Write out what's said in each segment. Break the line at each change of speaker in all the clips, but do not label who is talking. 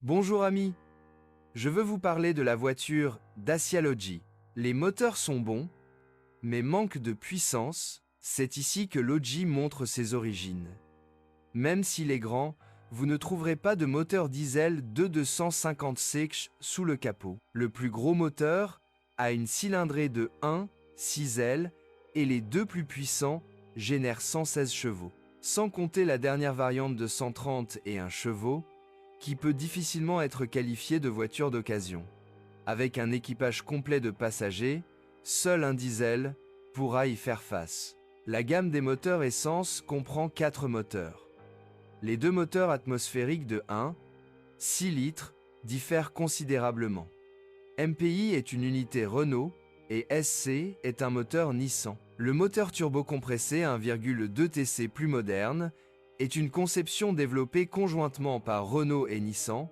Bonjour amis, je veux vous parler de la voiture Dacia Logi. Les moteurs sont bons, mais manquent de puissance. C'est ici que Logi montre ses origines. Même s'il est grand, vous ne trouverez pas de moteur diesel de 250 CH sous le capot. Le plus gros moteur a une cylindrée de 1,6 L et les deux plus puissants génèrent 116 chevaux. Sans compter la dernière variante de 131 chevaux, qui peut difficilement être qualifiée de voiture d'occasion. Avec un équipage complet de passagers, seul un diesel pourra y faire face. La gamme des moteurs essence comprend 4 moteurs. Les deux moteurs atmosphériques de 1,6 litres diffèrent considérablement. MPI est une unité Renault et SC est un moteur Nissan. Le moteur turbocompressé 1,2 TC plus moderne est une conception développée conjointement par Renault et Nissan,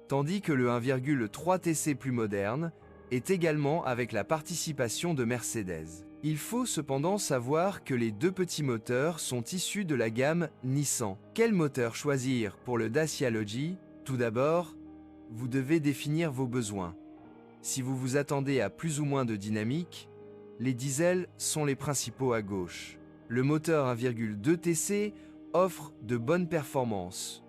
tandis que le 1,3 TC plus moderne est également avec la participation de Mercedes. Il faut cependant savoir que les deux petits moteurs sont issus de la gamme Nissan. Quel moteur choisir pour le Dacia Logi? Tout d'abord, vous devez définir vos besoins. Si vous vous attendez à plus ou moins de dynamique, les diesels sont les principaux à gauche. Le moteur 1,2 TC offre de bonnes performances,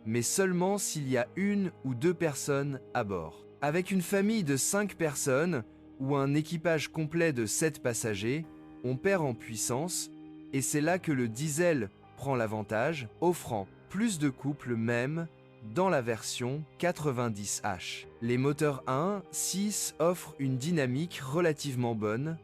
mais seulement s'il y a une ou deux personnes à bord. Avec une famille de 5 personnes ou un équipage complet de 7 passagers, on perd en puissance et c'est là que le diesel prend l'avantage, offrant plus de couple même dans la version 90H. Les moteurs 1,6 offrent une dynamique relativement bonne,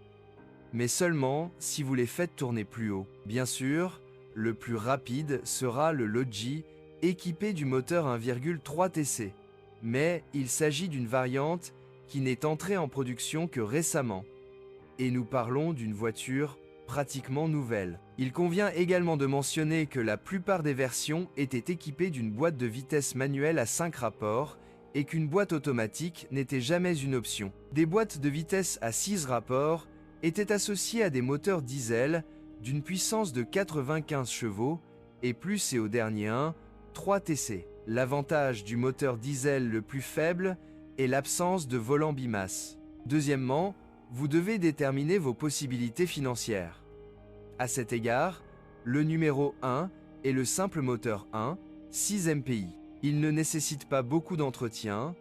mais seulement si vous les faites tourner plus haut. Bien sûr, le plus rapide sera le Logi équipé du moteur 1,3 TC. Mais il s'agit d'une variante qui n'est entrée en production que récemment. Et nous parlons d'une voiture pratiquement nouvelle. Il convient également de mentionner que la plupart des versions étaient équipées d'une boîte de vitesse manuelle à 5 rapports et qu'une boîte automatique n'était jamais une option. Des boîtes de vitesse à 6 rapports étaient associées à des moteurs diesel d'une puissance de 95 chevaux et plus et au dernier 3 TC. L'avantage du moteur diesel le plus faible est l'absence de volant bimasse. Deuxièmement, vous devez déterminer vos possibilités financières. À cet égard, le numéro 1 est le simple moteur 1,6 MPI. Il ne nécessite pas beaucoup d'entretien,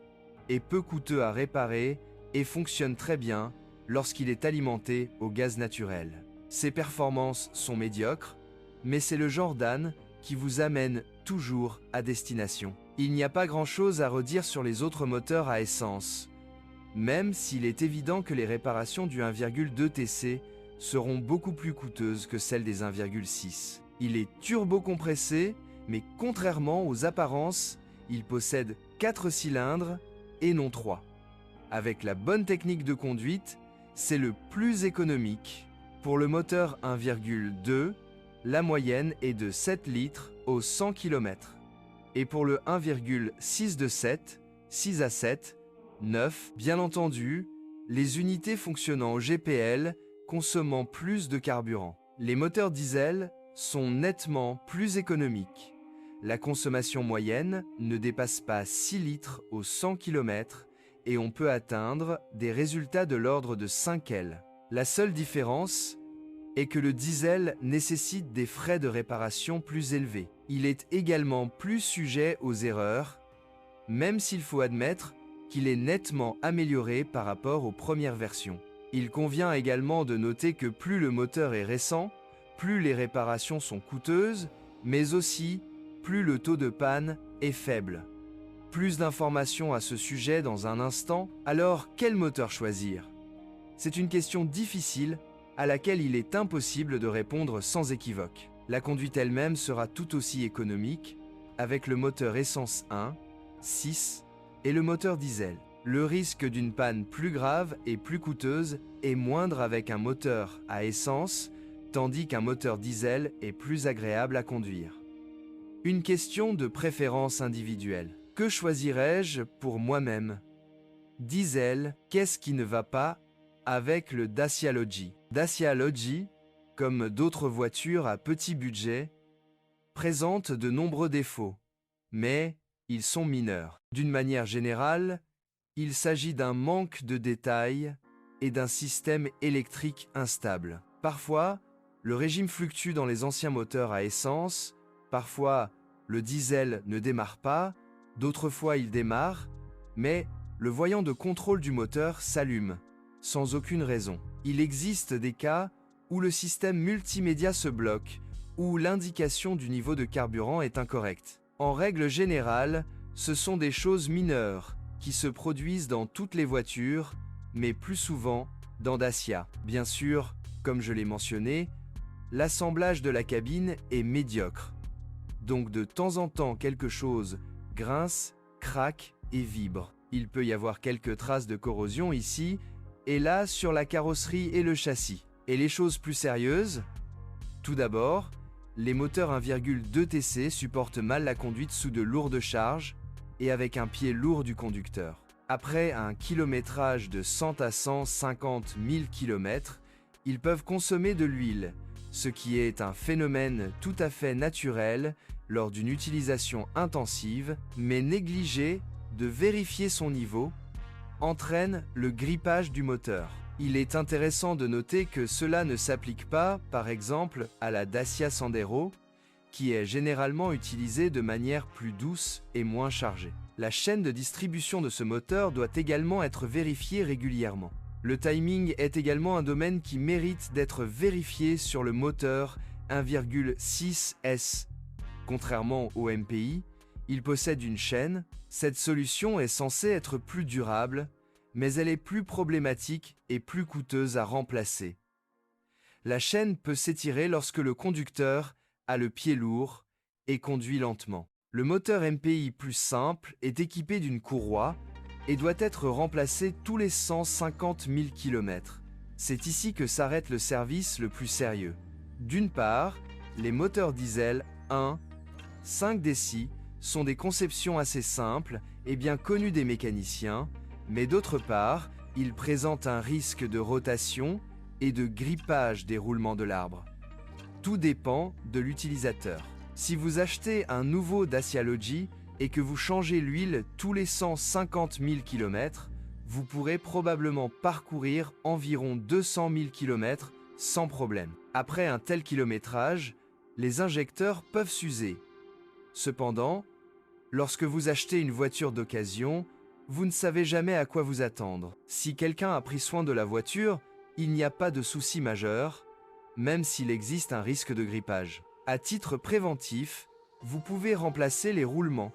est peu coûteux à réparer et fonctionne très bien lorsqu'il est alimenté au gaz naturel. Ses performances sont médiocres, mais c'est le genre d'âne qui vous amène toujours à destination. Il n'y a pas grand-chose à redire sur les autres moteurs à essence, même s'il est évident que les réparations du 1,2 TC seront beaucoup plus coûteuses que celles des 1,6. Il est turbo-compressé, mais contrairement aux apparences, il possède 4 cylindres et non 3. Avec la bonne technique de conduite, c'est le plus économique. Pour le moteur 1,2, la moyenne est de 7 litres au 100 km. Et pour le 1,6 de 7, 6 à 7, 9, bien entendu, les unités fonctionnant au GPL consommant plus de carburant. Les moteurs diesel sont nettement plus économiques. La consommation moyenne ne dépasse pas 6 litres au 100 km et on peut atteindre des résultats de l'ordre de 5 L. La seule différence est que le diesel nécessite des frais de réparation plus élevés. Il est également plus sujet aux erreurs, même s'il faut admettre qu'il est nettement amélioré par rapport aux premières versions. Il convient également de noter que plus le moteur est récent, plus les réparations sont coûteuses, mais aussi plus le taux de panne est faible. Plus d'informations à ce sujet dans un instant. Alors, quel moteur choisir? C'est une question difficile à laquelle il est impossible de répondre sans équivoque. La conduite elle-même sera tout aussi économique avec le moteur essence 1,6 et le moteur diesel. Le risque d'une panne plus grave et plus coûteuse est moindre avec un moteur à essence, tandis qu'un moteur diesel est plus agréable à conduire. Une question de préférence individuelle. Que choisirais-je pour moi-même? Diesel, qu'est-ce qui ne va pas avec le Dacia Logi? Dacia Logi, comme d'autres voitures à petit budget, présente de nombreux défauts, mais ils sont mineurs. D'une manière générale, il s'agit d'un manque de détails et d'un système électrique instable. Parfois, le régime fluctue dans les anciens moteurs à essence, parfois le diesel ne démarre pas, d'autres fois il démarre, mais le voyant de contrôle du moteur s'allume, sans aucune raison. Il existe des cas où le système multimédia se bloque, ou l'indication du niveau de carburant est incorrecte. En règle générale, ce sont des choses mineures qui se produisent dans toutes les voitures, mais plus souvent dans Dacia. Bien sûr, comme je l'ai mentionné, l'assemblage de la cabine est médiocre. Donc de temps en temps quelque chose grince, craque et vibre. Il peut y avoir quelques traces de corrosion ici et là sur la carrosserie et le châssis. Et les choses plus sérieuses? Tout d'abord, les moteurs 1,2 TC supportent mal la conduite sous de lourdes charges et avec un pied lourd du conducteur. Après un kilométrage de 100 à 150 000 km, ils peuvent consommer de l'huile, ce qui est un phénomène tout à fait naturel lors d'une utilisation intensive, mais négliger de vérifier son niveau entraîne le grippage du moteur. Il est intéressant de noter que cela ne s'applique pas, par exemple, à la Dacia Sandero, qui est généralement utilisée de manière plus douce et moins chargée. La chaîne de distribution de ce moteur doit également être vérifiée régulièrement. Le timing est également un domaine qui mérite d'être vérifié sur le moteur 1,6 S. Contrairement au MPI, il possède une chaîne. Cette solution est censée être plus durable, mais elle est plus problématique et plus coûteuse à remplacer. La chaîne peut s'étirer lorsque le conducteur a le pied lourd et conduit lentement. Le moteur MPI plus simple est équipé d'une courroie et doit être remplacé tous les 150 000 km. C'est ici que s'arrête le service le plus sérieux. D'une part, les moteurs diesel 1,5 déci sont des conceptions assez simples et bien connues des mécaniciens, mais d'autre part, ils présentent un risque de rotation et de grippage des roulements de l'arbre. Tout dépend de l'utilisateur. Si vous achetez un nouveau Dacia Logi et que vous changez l'huile tous les 150 000 km, vous pourrez probablement parcourir environ 200 000 km sans problème. Après un tel kilométrage, les injecteurs peuvent s'user. Cependant, lorsque vous achetez une voiture d'occasion, vous ne savez jamais à quoi vous attendre. Si quelqu'un a pris soin de la voiture, il n'y a pas de souci majeur, même s'il existe un risque de grippage. À titre préventif, vous pouvez remplacer les roulements,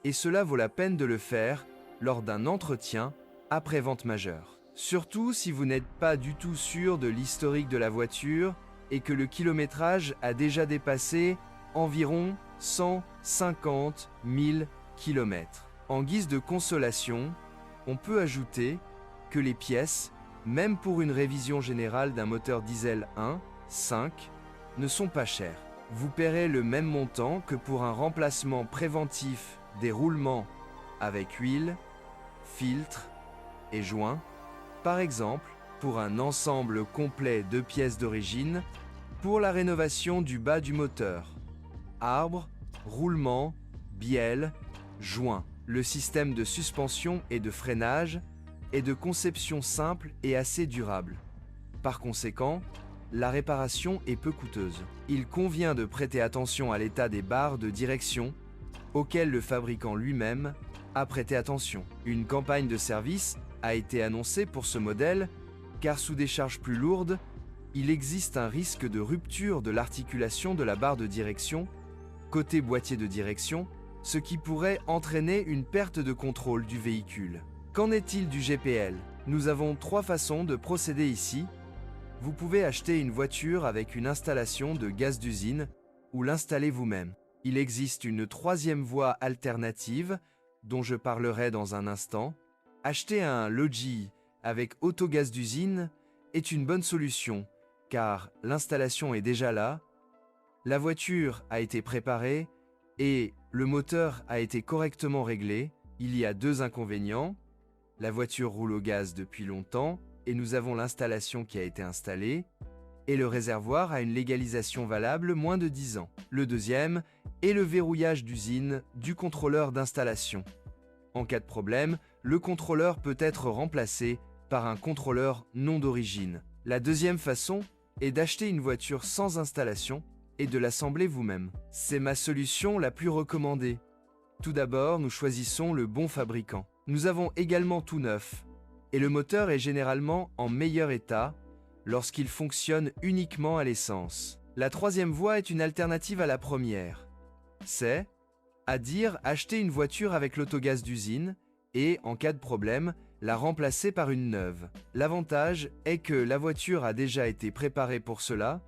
et cela vaut la peine de le faire lors d'un entretien après-vente majeur. Surtout si vous n'êtes pas du tout sûr de l'historique de la voiture et que le kilométrage a déjà dépassé environ 150 000 km. En guise de consolation, on peut ajouter que les pièces, même pour une révision générale d'un moteur diesel 1,5, ne sont pas chères. Vous paierez le même montant que pour un remplacement préventif des roulements avec huile, filtre et joints, par exemple pour un ensemble complet de pièces d'origine, pour la rénovation du bas du moteur, arbre, roulement, bielle, joints. Le système de suspension et de freinage est de conception simple et assez durable. Par conséquent, la réparation est peu coûteuse. Il convient de prêter attention à l'état des barres de direction, auxquelles le fabricant lui-même a prêté attention. Une campagne de service a été annoncée pour ce modèle, car sous des charges plus lourdes, il existe un risque de rupture de l'articulation de la barre de direction, côté boîtier de direction, ce qui pourrait entraîner une perte de contrôle du véhicule. Qu'en est-il du GPL? Nous avons 3 façons de procéder ici. Vous pouvez acheter une voiture avec une installation de gaz d'usine ou l'installer vous-même. Il existe une 3e voie alternative, dont je parlerai dans un instant. Acheter un Logi avec autogaz d'usine est une bonne solution, car l'installation est déjà là, la voiture a été préparée et le moteur a été correctement réglé. Il y a 2 inconvénients. La voiture roule au gaz depuis longtemps et nous avons l'installation qui a été installée. et le réservoir a une légalisation valable moins de 10 ans. Le deuxième est le verrouillage d'usine du contrôleur d'installation. En cas de problème, le contrôleur peut être remplacé par un contrôleur non d'origine. La deuxième façon est d'acheter une voiture sans installation et de l'assembler vous-même. C'est ma solution la plus recommandée. Tout d'abord, nous choisissons le bon fabricant. Nous avons également tout neuf, et le moteur est généralement en meilleur état lorsqu'il fonctionne uniquement à l'essence. La troisième voie est une alternative à la première. C'est, à dire, acheter une voiture avec l'autogaz d'usine et, en cas de problème, la remplacer par une neuve. L'avantage est que la voiture a déjà été préparée pour cela,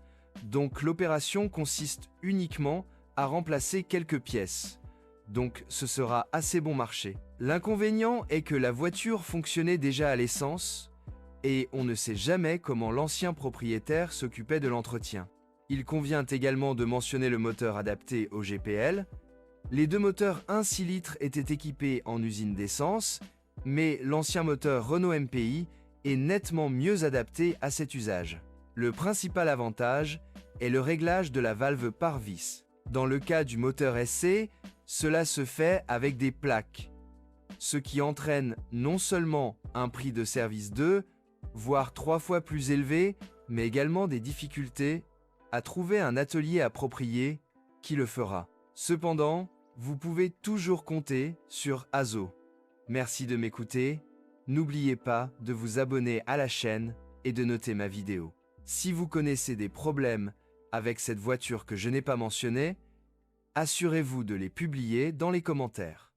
donc l'opération consiste uniquement à remplacer quelques pièces. Donc ce sera assez bon marché. L'inconvénient est que la voiture fonctionnait déjà à l'essence et on ne sait jamais comment l'ancien propriétaire s'occupait de l'entretien. Il convient également de mentionner le moteur adapté au GPL. Les deux moteurs 1,6 litres étaient équipés en usine d'essence, mais l'ancien moteur Renault MPI est nettement mieux adapté à cet usage. Le principal avantage est le réglage de la valve par vis. Dans le cas du moteur SC, cela se fait avec des plaques, ce qui entraîne non seulement un prix de service 2, voire 3 fois plus élevé, mais également des difficultés à trouver un atelier approprié qui le fera. Cependant, vous pouvez toujours compter sur Azo. Merci de m'écouter. N'oubliez pas de vous abonner à la chaîne et de noter ma vidéo. Si vous connaissez des problèmes avec cette voiture que je n'ai pas mentionnée, assurez-vous de les publier dans les commentaires.